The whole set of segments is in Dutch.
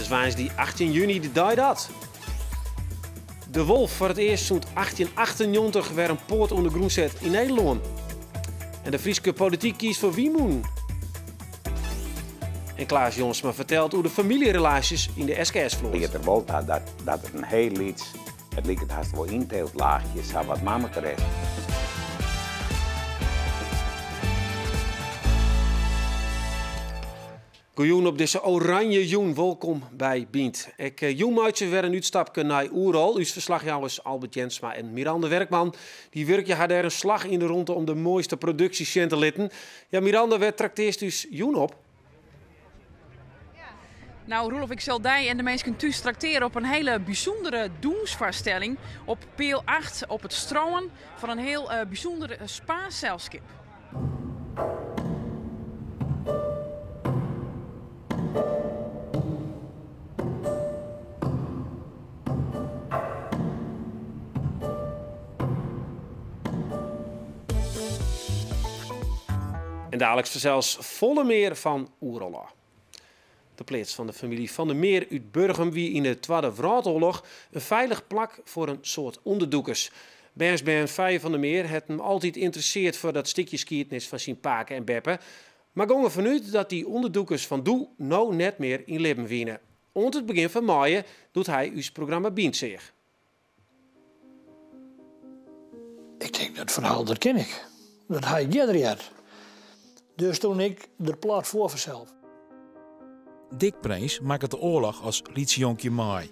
is woensdag 18 juni de dag dat. De Wolf voor het eerst sinds 1898 weer een poort onder groen zet in Nederland. En de Friese politiek kiest voor Wiemoen. En Klaas Jonsma vertelt hoe de familierelaties in de SKS vloeien. Het er wel dat het een heel iets, het lijkt het haast wel inteelt laagjes, wat mama terecht. Goejoen op deze oranje joen, welkom bij Bient. Ik joenmaatje weer een uitstapje naar Oeral. Uw verslagjouwers Albert Jensma en Miranda Werkman. Die werkje had er een slag in de ronde om de mooiste producties te litten. Ja, Miranda, werd trakteert u joen op? Nou, Roelof, ik zal die en de mensen thuis trakteren op een hele bijzondere doensvoorstelling op Peel 8 op het Stroomen van een heel bijzonder spa-zeilschip. En dadelijk zelfs volle meer van Oerolla. De plaats van de familie Van der Meer uit Burgum wie in de Tweede Wereldoorlog een veilig plak voor een soort onderdoekers. Bernsbern Vij van der Meer heeft hem altijd geïnteresseerd voor dat stukje skiertnis van zijn paken en beppen. Maar gongen vanuit dat die onderdoekers van Doe nou net meer in leven winnen. Ont het begin van maaien doet hij uw programma Bient zich. Ik denk dat verhaal, dat ken ik. Dat hij eerder had. Dus toen ik er plaat voor vanzelf. Dick Preens maakt de oorlog als lietsjonkje maai.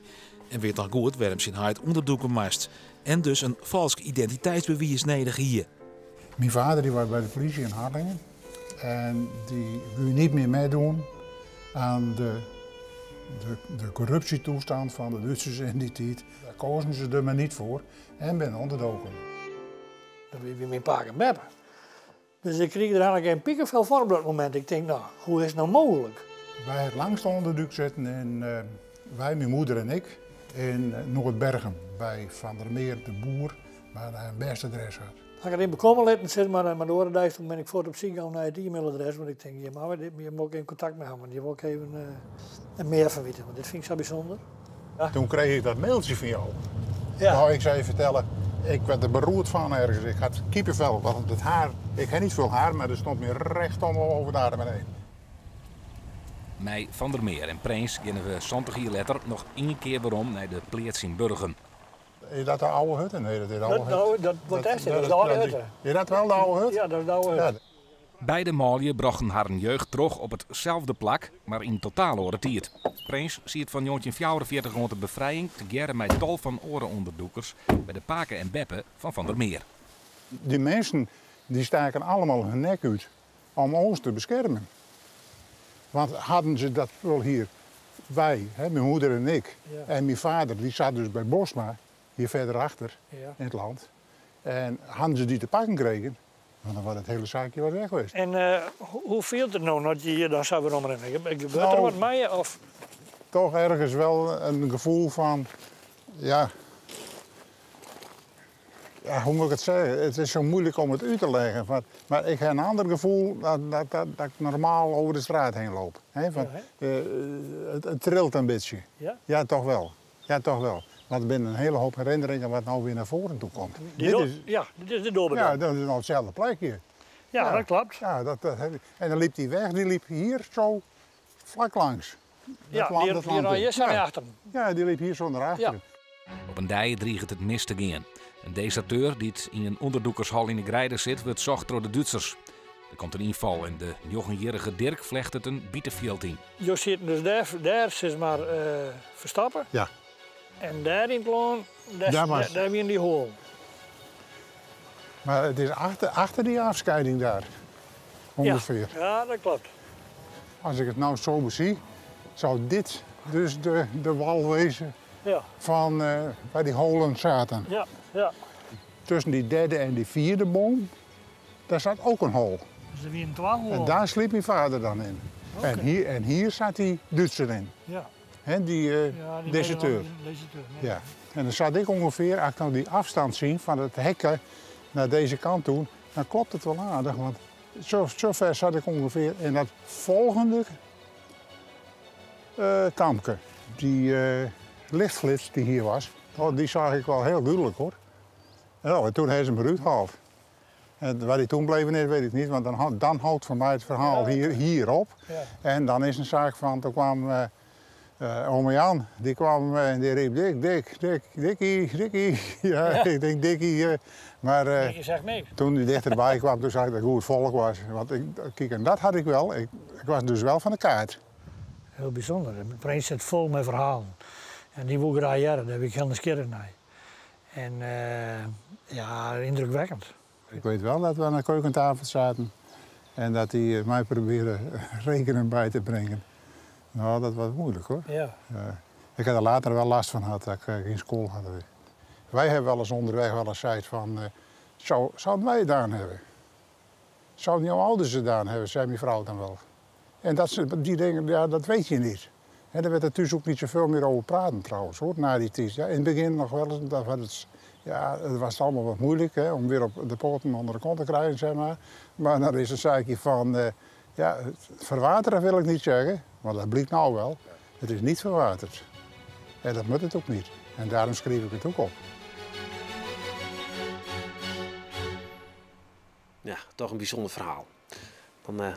En weet dan goed waarom zijn huid onderdoeken mast. En dus een valse identiteitsbewijs nodig hier. Mijn vader die was bij de politie in Harlingen. En die wil niet meer meedoen aan de corruptietoestand van de Duitsers in die tijd. Daar kozen ze er maar niet voor en ben onderdoken. Dan wil je mijn paken beppen. Dus ik kreeg er eigenlijk een piekenvel voor op dat moment. Ik denk, nou, hoe is het nou mogelijk? Wij het langste onderduk zitten in, wij, mijn moeder en ik, in Noordbergen. Bij Van der Meer, de boer, waar hij een beste adres had. Als ik erin bekomen laten zitten, maar door de dag toen ben ik voor op zoek naar het e-mailadres. Want ik denk, je moet ook in contact met hem, want je wil ook even meer van weten. Want dit vind ik zo bijzonder. Ja. Toen kreeg ik dat mailtje van jou. Ja. Nou, ik zou je vertellen, ik werd er beroerd van ergens. Ik had kiepenvel, want het haar, ik heb niet veel haar, maar er stond meer recht over daar beneden. Mij Van der Meer en Preens gaan we zondag hier letter nog één keer waarom naar de plaats in Burgum. Is dat de oude hut? Nee, dat is de oude hut. Dat is de oude hut. Is dat wel de oude hut? Ja, dat is de oude hut. Ja. Beide maaljen brachten haar jeugd terug op hetzelfde plak, maar in totaal hoor het hier. Preens ziet van jongetje 44 rond de bevrijding te geren met tal van orenonderdoekers bij de paken en beppen van der Meer. Die mensen die staken allemaal hun nek uit om ons te beschermen. Want hadden ze dat wel hier, wij, hè, mijn moeder en ik, en mijn vader, die zat dus bij Bosma, hier verder achter in het land. En hadden ze die te pakken kregen, dan was het hele zaakje wel weg geweest. En hoe viel het nou dat je hier dan zou omrennen? Gebeurt er wat mee? Of? Toch ergens wel een gevoel van, ja, hoe moet ik het zeggen? Het is zo moeilijk om het uit te leggen. Maar ik heb een ander gevoel dat ik normaal over de straat heen loop. He, van, het trilt een beetje. Ja? Ja, toch wel. Ja, toch wel. Want er zijn een hele hoop herinneringen wat nou weer naar voren toe komt. Dit is de doorbedrijf. Ja, dat is nou hetzelfde plekje. Ja, dat klopt. Ja, en dan liep die weg, die liep hier zo vlak langs. Ja, die rijden zo naar achteren. Ja, die liep hier zo naar achteren. Ja. Op een dij dreigt het mis te gaan. Een deserteur die in een onderdoekershal in de Grijden zit, wordt zocht door de Duitsers. Er komt een inval en de 9-jarige Dirk vlecht het een bietenveld in. Je zit dus daar zeg maar verstappen. Ja. En daar in het loon, daar heb je in die hol. Maar het is achter die afscheiding daar, ongeveer. Ja, dat klopt. Als ik het nou zo bezie, zou dit dus de wal wezen van waar die holen zaten. Ja, ja. Tussen die derde en die vierde boom, daar zat ook een hol. Dus er weer een 12 en daar sliep mijn vader dan in. Okay. En hier zat die Duitser in. Ja. He, die deserteur. Ja. En dan zat ik ongeveer, als ik nou die afstand zie van het hekken naar deze kant toe, dan klopt het wel aardig. Want zo ver zat ik ongeveer in dat volgende kampje. die lichtflits die hier was, die zag ik wel heel duidelijk hoor. En toen hebben ze hem eruit gehaald. En waar hij toen bleven is, weet ik niet, want dan houdt voor mij het verhaal hierop. Ja. En dan is een zaak van, toen kwam ome Jan, die kwam en die riep Dikkie. Ja, ik denk Dikkie. Maar je zegt niks. Toen hij dichterbij kwam, toen zag ik dat hoe het volk was. Want kijk, en dat had ik wel. Ik was dus wel van de kaart. Heel bijzonder. De prins zit vol met verhalen. En die wil ik graag jaren, daar heb ik heel nieuwsgierig naar. En ja, indrukwekkend. Ik weet wel dat we aan de keukentafel zaten en dat hij mij probeerde rekenen bij te brengen. Nou, dat was moeilijk hoor. Ja. Ik had er later wel last van gehad dat ik geen school had. Wij hebben wel eens onderweg wel eens gezegd van, zouden wij het gedaan hebben? Zouden jouw ouders het gedaan hebben, zei mijn vrouw dan wel. En die dingen, ja, dat weet je niet. En daar werd er dus ook niet zoveel meer over praten trouwens hoor, na die tijd. Ja, in het begin nog wel eens, het was allemaal wat moeilijk hè, om weer op de poten onder de kont te krijgen, zeg maar. Maar dan is een zaakje van, verwateren wil ik niet zeggen, maar dat blijkt nou wel. Het is niet verwaterd. En dat moet het ook niet. En daarom schreef ik het ook op. Ja, toch een bijzonder verhaal.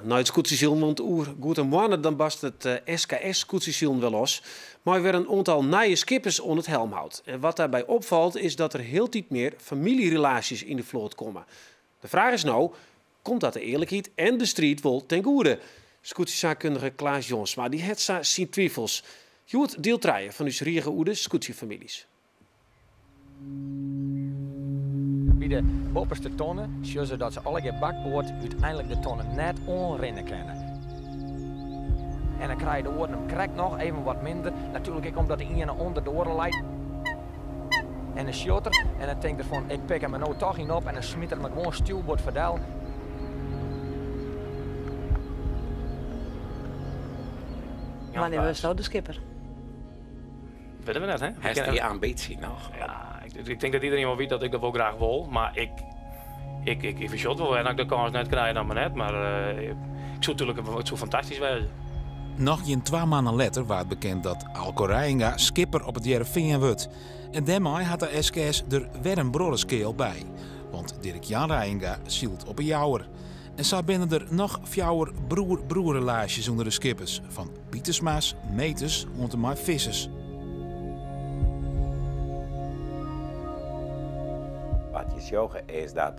Dan het scootjesiel, want goed en maanden dan bast het SKS-scootjesiel wel los. Maar weer een aantal nieuwe skippers onder het helm houdt. En wat daarbij opvalt is dat er heel tijd meer familierelaties in de vloot komen. De vraag is nou, komt dat de eerlijkheid en de street wel ten goede? Scootjeszaakkundige Klaas Jonsma, die heeft zijn twijfels. Je hoort deel 3 van uw riege oude scootjefamilies. Bij de bovenste tonnen zien ze dat ze alle bakboord uiteindelijk de tonnen net onrennen kunnen. En dan krijg je de oren krijgt nog even wat minder. Natuurlijk ook omdat de ene onder de oren leidt. En een shutter. En dan denk ik ervan, ik pik hem er nou toch in op en dan smit er me gewoon stuurboord verdel. Wanneer was zo de skipper? Weten we net, hè? Hij heeft die ambitie nog. Ja, ik denk dat iedereen wel weet dat ik dat wel graag wil, maar ik verschot wel en als ik de kans net krijg dan maar net, maar ik zou natuurlijk het zo fantastisch wezen. Nog geen 2 maanden later werd bekend dat Alco Reijinga skipper op het Jereveen wordt. En daarmee had de SKS er weer een broederskeel bij. Want Dirk-Jan Reijinga zielt op een jouwer. En zo binnen er nog 4 broer-broerrelaties onder de skippers. Van Pietersma's, Meters, onder maar vissers. Wat je zegt is dat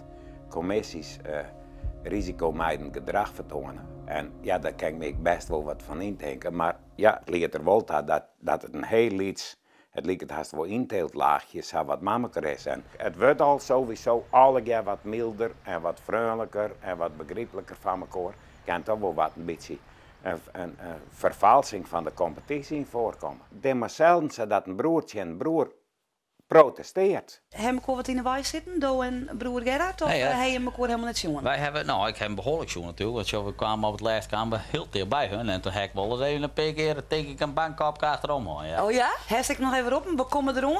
commissies risicomijdend gedrag vertonen. En ja, daar kan ik me best wel wat van indenken. Maar ja, het leert er wel dat het een heel iets, het lijkt het haast wel inteeltlaagjes, wat makkelijker is. En het wordt al sowieso alle keer wat milder en wat vriendelijker en wat begrijpelijker van elkaar. Kan toch wel wat een beetje een vervalsing van de competitie voorkomen. Het is maar zelden dat een broertje en een broer protesteert. Hebben we wat in de wei zitten, Do en broer Gerard, of hebben je elkaar helemaal net jongen? Wij hebben, ik heb hem behoorlijk jongen natuurlijk, want we kwamen op het laatst kwamen heel dichtbij hun en toen heb ik wel eens even een paar keer tegen ik een bankkopje achterom. Ja. Oh ja? Herst ik nog even op en we komen erom?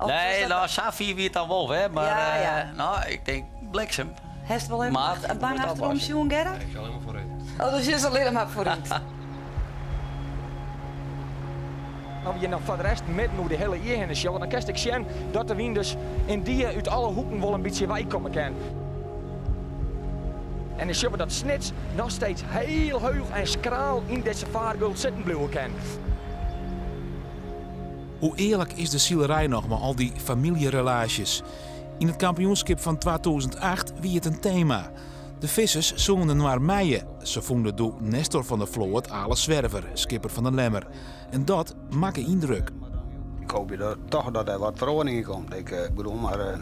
Nee, nou, Safi wie het dan wel, hè, maar nou, ik denk bliksem. Herst wel even een bank achterom, jongen Gerard? Ik ga helemaal vooruit. Oh, dus je zal alleen maar vooruit. Nou, je nog voor de rest met nu de hele eer in de show, dan kan ik zien dat de wind dus in die uit alle hoeken wel een beetje wij komen kan. En dan zien we dat Snits nog steeds heel hoog en skraal in deze vaarguld zitten blijven kan. Hoe eerlijk is de zielerij nog met al die familierelaties? In het kampioenschap van 2008 wie het een thema. De vissers zongen naar Meijen. Ze vonden door Nestor van der Vloot alle zwerver, skipper van de Lemmer. En dat maakt een indruk. Ik hoop toch dat er wat verordeningen komt. Ik bedoel maar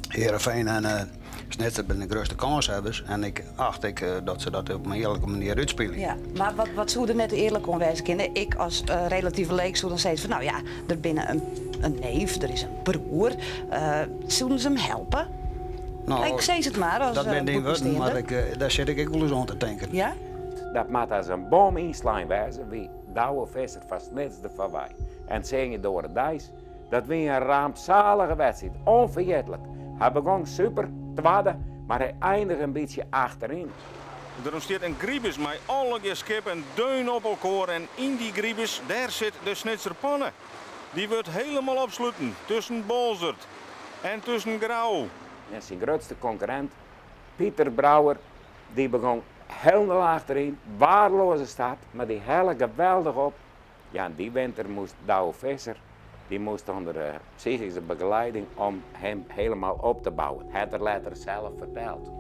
Heerenveen en Snitser zijn de grootste kanshebbers. En ik acht dat ze dat op een eerlijke manier uitspelen. Ja, maar wat zou er net eerlijk om wijzen kunnen? Ik als relatieve leek zou dan zeggen van nou ja, er binnen een neef, er is een broer. Zullen ze hem helpen? Nou, ik zeg het maar als dat ben ik wel, maar daar zit ik wel eens aan te denken. Ja? Dat moet als een boom inslaan wijzen wie douwe visser van Snits de van wij. En zingen door de dijs. Dat was een rampzalige wedstrijd, onvergetelijk. Hij begon super, tweede, maar hij eindigde een beetje achterin. Er ontstaat een griebus met alle schepen deun op elkaar en in die griebus daar zit de Snitserpanne. Die wordt helemaal opsluiten tussen Bolzert en tussen Grauw. En zijn grootste concurrent, Pieter Brouwer, die begon helemaal achterin, waardeloze stad, maar die hele geweldig op. Ja, die winter moest Douwe Visser, die moest onder psychische begeleiding om hem helemaal op te bouwen. Hij had er later zelf verteld.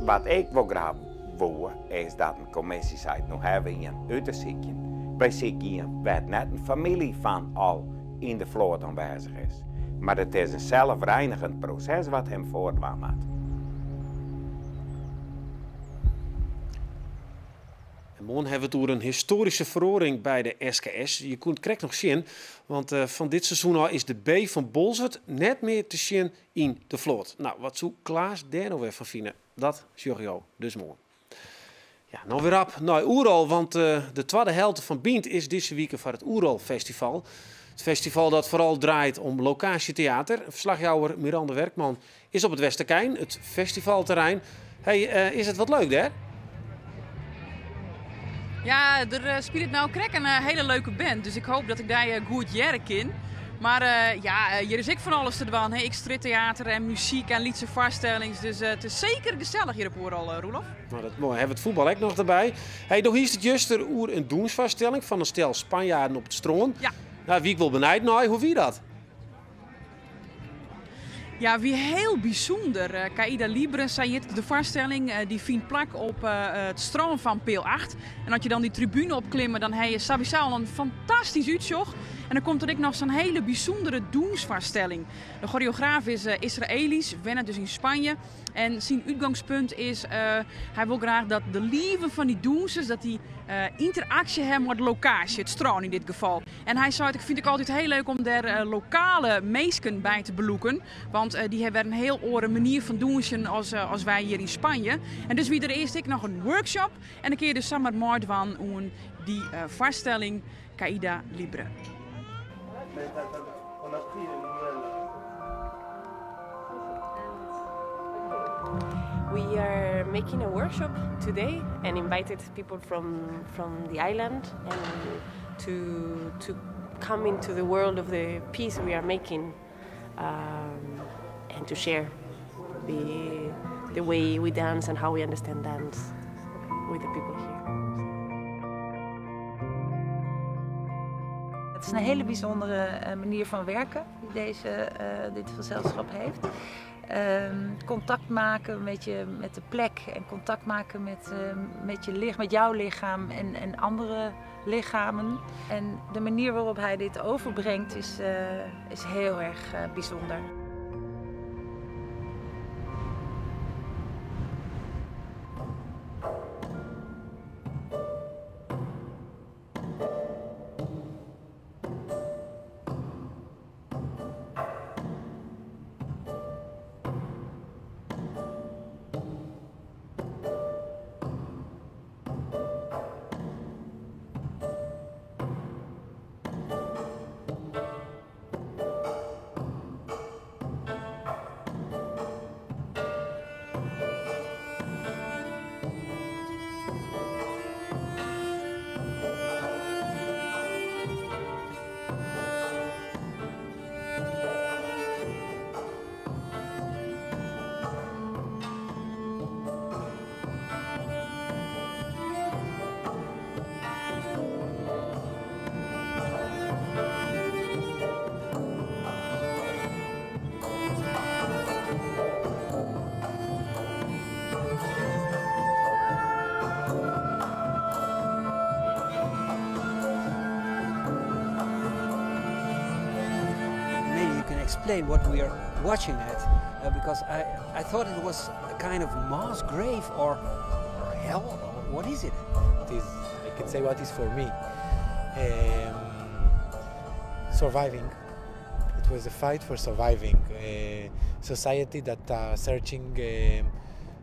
Wat ik wil graag wil, is dat een commissie zei, nu hebben we een uit te zieken. Wij zien werd net een familie van al in de vloot aanwezig is. Maar het is een zelfreinigend proces wat hem voortwaan had. En morgen hebben we door een historische verhoring bij de SKS. Je kunt het nog zien, want van dit seizoen al is de B van Bolzert net meer te zien in de vloot. Nou, wat zou Klaas daar nou weer van vinden? Dat zorg je dus morgen. Ja, nou weer op naar Oeral, want de tweede helft van Bient is deze week voor het Oeral Festival. Het festival dat vooral draait om locatietheater. Verslagjouwer Miranda Werkman is op het Westerkijn, het festivalterrein. Hey, is het wat leuk daar? Ja, er speelt nou krek een hele leuke band, dus ik hoop dat ik daar goed jaren kan. Maar hier is ik van alles te doen. Ik striptheater en muziek en liedse vaststellings. Dus het is zeker gezellig hier op Oeral, Roelof. Nou, dat mooi. Hebben we het voetbal ook nog erbij. Hey, nog is het juist een doensvaststelling van een stel Spanjaarden op het stroom. Ja. Nou, wie ik wil benijden, nou, hoe wie dat? Ja, wie heel bijzonder. Caïda Libre zei het, de vaststelling die vindt plak op het stroom van Peel 8. En als je dan die tribune opklimmen, dan heb je sowieso al een fantastisch uitzicht. En dan komt er ook nog zo'n hele bijzondere doensvaststelling. De choreograaf is Israëlisch, wennen dus in Spanje. En zijn uitgangspunt is, hij wil graag dat de lieven van die doensers, dat die interactie hebben met de locatie, het stroom in dit geval. En hij zei, ik vind het altijd heel leuk om daar lokale meesken bij te beloeken. Want die hebben een heel andere manier van doen als wij hier in Spanje. En dus wie er eerst nog een workshop en dan kun je dus samen met van die vaststelling Caïda Libre. We are making a workshop today and invited people from the island and to come into the world of the piece we are making and to share the way we dance and how we understand dance with the people here. Het is een hele bijzondere manier van werken die dit gezelschap heeft. Contact maken met de plek en contact maken met jouw lichaam en andere lichamen. En de manier waarop hij dit overbrengt is heel erg bijzonder. Explain what we are watching at because I thought it was a kind of mass grave or hell. What is it? I can say what is for me. Surviving. It was a fight for surviving. A society that are searching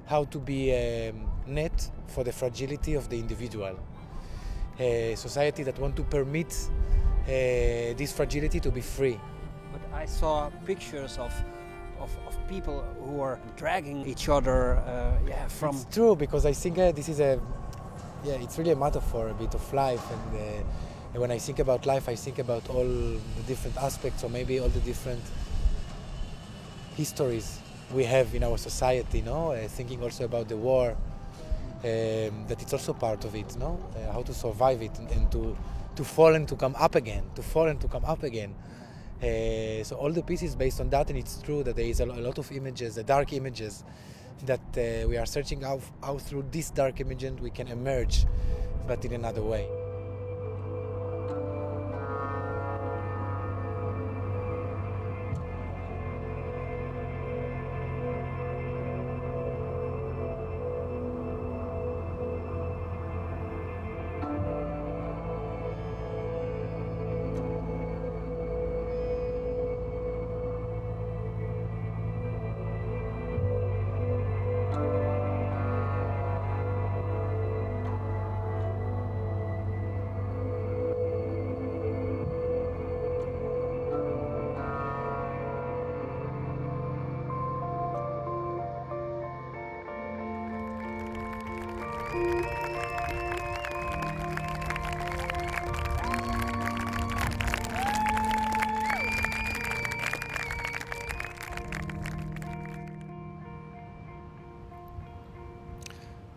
how to be a net for the fragility of the individual. A society that want to permit this fragility to be free. but I saw pictures of people who are dragging each other. From. It's true, because I think this is it's really a metaphor a bit of life, and when I think about life, I think about all the different aspects, or maybe all the different histories we have in our society, no? Thinking also about the war, that it's also part of it, no? How to survive it and to fall and to come up again, to fall and to come up again. So all the pieces based on that, and it's true that there is a lot of images, dark images, that we are searching how through this dark image we can emerge, but in another way.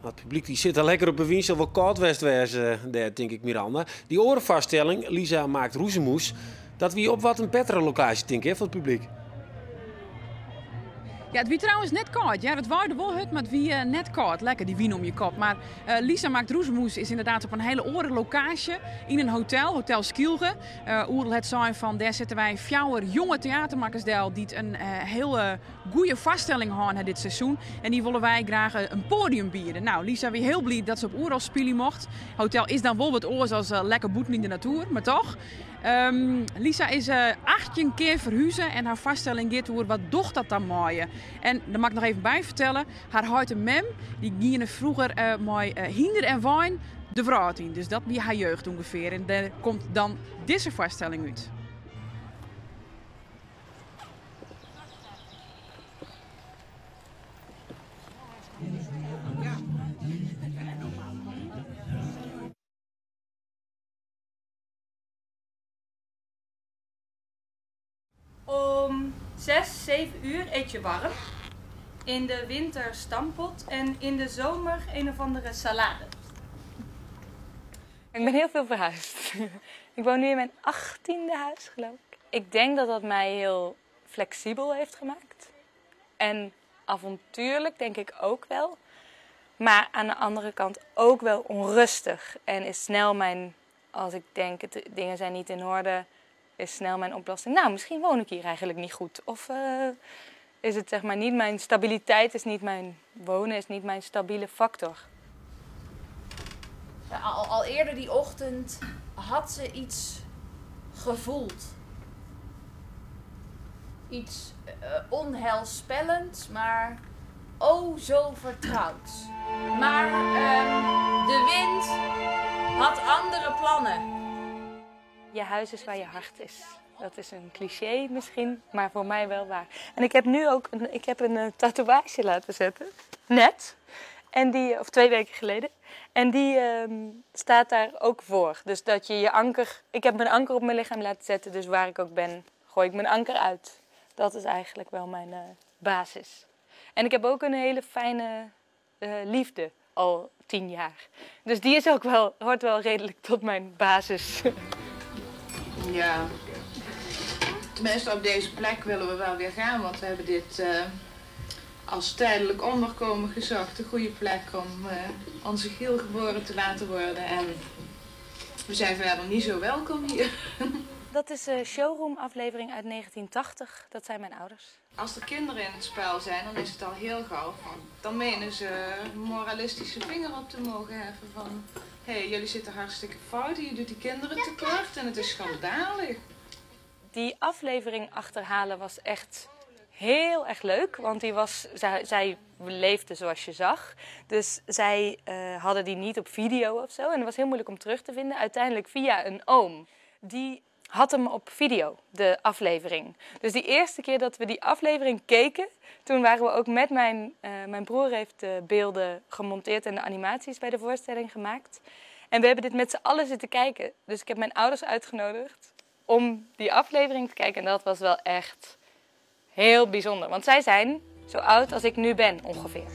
Het publiek die zit al lekker op een wind, zal wel koud wezen, daar denk ik, Miranda. Die orenvaststelling, Lisa maakt roezemoes, dat wie op wat een betere locatie denk ik, van het publiek. Ja, het wie trouwens net koud. Ja, het waarde wel het, maar het wie net koud. Lekker die wien om je kop. Maar Lisa maakt roezemoes is inderdaad op een hele oren locatie in een hotel, Hotel Skilge. Oerl het zijn van, daar zitten wij 4 jonge theatermakers die een hele goede vaststelling hebben dit seizoen. En die willen wij graag een podium bieden. Nou, Lisa wie heel blij dat ze op Oerl spelen mocht. Hotel is dan wel wat oors als lekker boeten in de natuur, maar toch. Lisa is 18 keer verhuizen en haar vaststelling gaat over wat docht dat dan mooie. En daar mag ik nog even bij vertellen, haar huid mem, die ging vroeger mooi hinder en wijn de vrouw in. Dus dat was haar jeugd ongeveer. En daar komt dan deze vaststelling uit. Om 6, 7 uur eet je warm. In de winter stampot en in de zomer een of andere salade. Ik ben heel veel verhuisd. Ik woon nu in mijn 18e huis, geloof ik. Ik denk dat dat mij heel flexibel heeft gemaakt. En avontuurlijk denk ik ook wel. Maar aan de andere kant ook wel onrustig. En is snel als ik denk dingen zijn niet in orde, is snel mijn oplossing. Nou, misschien woon ik hier eigenlijk niet goed. Of is het zeg maar niet mijn stabiliteit, is niet mijn wonen, is niet mijn stabiele factor. Ja, al eerder die ochtend had ze iets gevoeld. Iets onheilspellends, maar oh zo vertrouwd. Maar de wind had andere plannen. Je huis is waar je hart is. Dat is een cliché misschien, maar voor mij wel waar. En ik heb nu ook een tatoeage laten zetten. Net. En of 2 weken geleden. En die staat daar ook voor. Dus dat je anker... Ik heb mijn anker op mijn lichaam laten zetten. Dus waar ik ook ben, gooi ik mijn anker uit. Dat is eigenlijk wel mijn basis. En ik heb ook een hele fijne liefde. Al 10 jaar. Dus die is ook hoort wel redelijk tot mijn basis. Ja, tenminste op deze plek willen we wel weer gaan, want we hebben dit als tijdelijk onderkomen gezocht. Een goede plek om onze Giel geboren te laten worden en we zijn verder niet zo welkom hier. Dat is een showroom aflevering uit 1980, dat zijn mijn ouders. Als er kinderen in het spel zijn, dan is het al heel gauw van, dan menen ze een moralistische vinger op te mogen heffen van, hé, jullie zitten hartstikke fout, je doet die kinderen tekort en het is schandalig. Die aflevering achterhalen was echt heel erg leuk, want zij leefde zoals je zag. Dus zij hadden die niet op video of zo en het was heel moeilijk om terug te vinden. Uiteindelijk via een oom. Die had hem op video, de aflevering. Dus die eerste keer dat we die aflevering keken, toen waren we ook met mijn broer heeft de beelden gemonteerd en de animaties bij de voorstelling gemaakt. En we hebben dit met z'n allen zitten kijken. Dus ik heb mijn ouders uitgenodigd om die aflevering te kijken. En dat was wel echt heel bijzonder. Want zij zijn zo oud als ik nu ben ongeveer.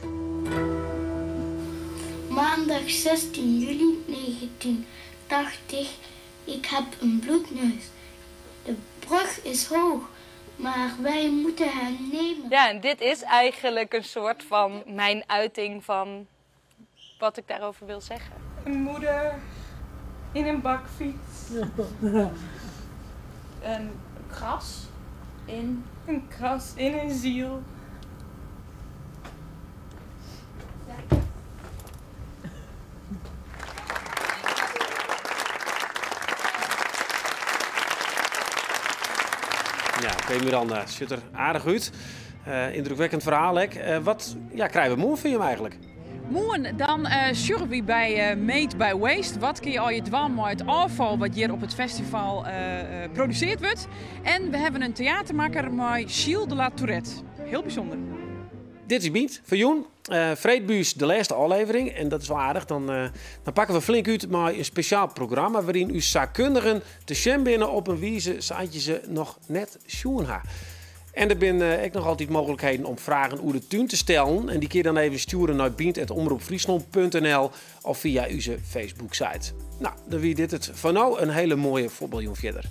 Maandag 16 juli 1980. Ik heb een bloedneus. De brug is hoog, maar wij moeten hem nemen. Ja, en dit is eigenlijk een soort van mijn uiting van wat ik daarover wil zeggen. Een moeder in een bakfiets. Een kras in een ziel. Ja, oké, Miranda, ziet er aardig uit. Indrukwekkend verhaal, hè. Wat krijgen we morgen van je eigenlijk? Morgen dan zorgen we bij Made by Waste. Wat kun je al je dwam uit afval wat hier op het festival produceerd wordt. En we hebben een theatermaker met Gilles de la Tourette. Heel bijzonder. Dit is Biet voor Joen. Vreedbuus de laatste aflevering. En dat is wel aardig. Dan pakken we flink uit met een speciaal programma waarin u zaakkundigen te zien binnen op een wijze zodat je ze nog net zien ha. En er zijn ook nog altijd mogelijkheden om vragen over de tuin te stellen. En die kun je dan even sturen naar biet@omroepfriesland.nl of via onze Facebook-site. Nou, dan wie dit het van nou een hele mooie voorbeeldje verder.